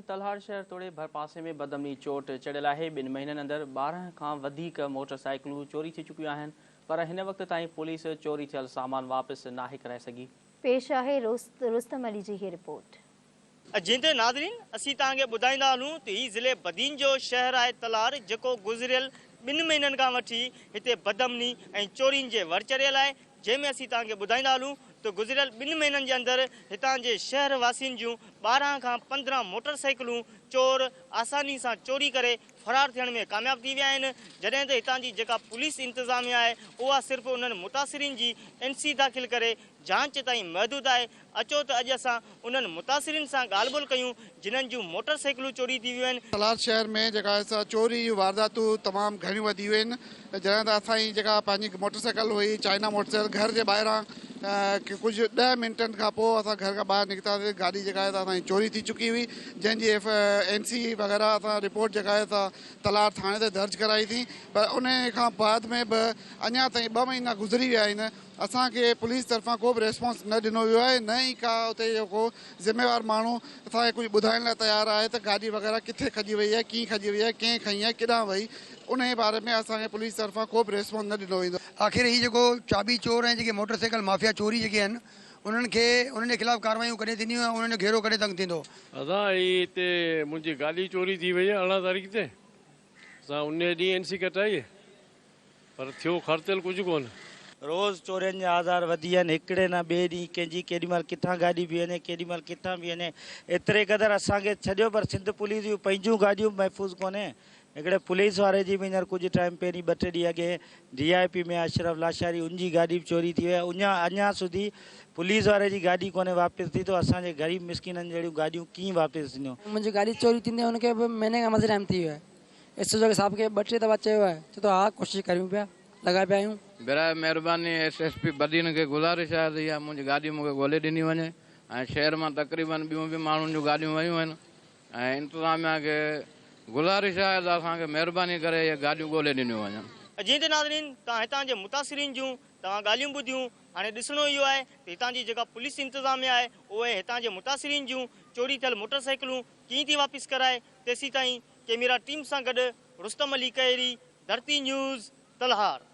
नाज़रीन, तलहार शहर तोड़े भरपासे में बदमनी चोट चढ़ियल है। 2 महीननि अंदर 12 खां वधीक मोटरसाइकिलूं चोरी थी चुकियूं आहिनि, पर हिन वक़्त ताईं पुलिस चोरी थियल सामान वापसि नाहे कराए सघी। पेश आहे रुस्तम अली जी ही रिपोर्ट। जिंदे नाज़रीन, असीं तव्हांखे ॿुधाईंदा हलूं त ही ज़िले बदीन जो शहर आहे तलहार, जेको गुज़िरियल 2 महीननि खां वठी हिते बदमनी ऐं चोरियुनि जे वर चढ़ियल आहे। जंहिंमें असीं तव्हांखे ॿुधाईंदा हलूं तो गुज़िरियल 2 महीननि जे अंदरि हितां जे शहर वासियुनि जूं 12 खां 15 मोटरसाइकिलूं चोर आसानी सां चोरी करे फरार थियण में कामयाब थी विया आहिनि। जॾहिं त हितां जी जेका पुलिस इंतज़ामिया आहे उहा सिर्फ़ उन्हनि मुतासिरीन जी NC दाख़िल करे जांच ताईं महदूद आहे। अचो त अॼु असां उन्हनि मुतासिरीन सां ॻाल्हि ॿोल कयूं जिन्हनि जूं मोटरसाइकिलूं चोरी थी वियूं आहिनि। तलहार शहर में जेका चोरी वारदातूं तमामु घणियूं वधी वियूं आहिनि। जॾहिं त असांजी जेका पंहिंजी मोटरसाइकिल हुई चाइना मोटरसाइकिल, घर जे ॿाहिरां कुझु 10 मिंटनि खां पोइ असां घर खां ॿाहिरि निकितासीं, गाॾी जेका आहे असांजी चोरी थी चुकी हुई, जंहिंजी NC वग़ैरह असां रिपोर्ट जेका आहे तलहार थाणे ते दर्ज कराई थी। पर उन खां बाद में बि अञा ताईं 2 महीना गुज़री विया आहिनि। असांखे पुलिस तरफ़ां को बि रेस्पॉन्स न ॾिनो वियो आहे, न ई का उते जेको ज़िम्मेवार माण्हू असांखे कुझु ॿुधाइण लाइ तयारु आहे त गाॾी वग़ैरह किथे खजी वई आहे, कीअं खजी वई आहे, कंहिं खई आहे, केॾांहुं वई, उन जे बारे में असांखे पुलिस तरफ़ां को बि रेस्पॉन्स न ॾिनो वेंदो। आख़िर ही जेको चाबी चोर ऐं जेके मोटरसाइकिल माफ़िया चोरी जेके आहिनि उन्हनि जे ख़िलाफ़ कार्रवाइयूं कॾहिं थींदियूं ऐं उन्हनि जो घेरो कॾहिं तंग थींदो? असां हिते मुंहिंजी गाॾी चोरी थी वई आहे 18 तारीख़ ते। असां उन ॾींहुं NC कटाई, पर थियो ख़र्चल कुझु कोन। रोज़ चोरियुनि जा आज़ार वधी आहिनि, हिकिड़े न ॿिए ॾींहुं कंहिंजी केॾीमहिल किथां गाॾी बीह वञे, केॾीमहिल किथां बीह वञे। एतिरे क़दुरु असांखे छॾियो, पर सिंध पुलिस जूं पंहिंजूं गाॾियूं महफ़ूज़ कोन्हे। हिकिड़े पुलिस वारे जी बि हींअर कुझु टाइम पहिरीं 2-3 ॾींहं अॻे DIP में अशरफ लाशारी उनजी गाॾी बि चोरी थी वई आहे। अञा सुधी पुलिस वारे जी गाॾी कोन्हे वापसि थी, तो असांजे ग़रीब मिसकिननि जहिड़ियूं गाॾियूं कीअं वापसि थींदियूं? मुंहिंजी गाॾी चोरी थींदी आहे, हुनखे महीने खां मथे टाइम थी वियो आहे। SHO साहिब खे 2-3 दफ़ा चयो आहे, चए थो हा कोशिशि करियूं पिया, लॻा पिया आहियूं। बेराए महिरबानी SSP बदीन खे गुज़ारिश आहे त इहा मुंहिंजी गाॾी मूंखे ॻोल्हे ॾिनी वञे। ऐं शहर मां तक़रीबन ॿियूं बि माण्हुनि जूं गाॾियूं वयूं आहिनि ऐं इंतिज़ामिया खे गुज़ारिश आहे त असांखे महिरबानी करे इहे गाॾियूं ॻोल्हे ॾिनियूं वञनि। जीअं त नाज़रीन, तव्हां हितां जे मुतासिरीन जूं तव्हां ॻाल्हियूं ॿुधियूं। हाणे ॾिसणो इहो आहे त हितां जी जेका पुलिस इंतज़ामिया आहे उहे हितां जे मुतासिरीन जूं चोरी थियल मोटरसाइकिलूं कीअं थी वापसि कराए। तेसीं ताईं कैमरा टीम सां गॾु रुस्तम अली कैरी, धरती न्यूज़, तलहार।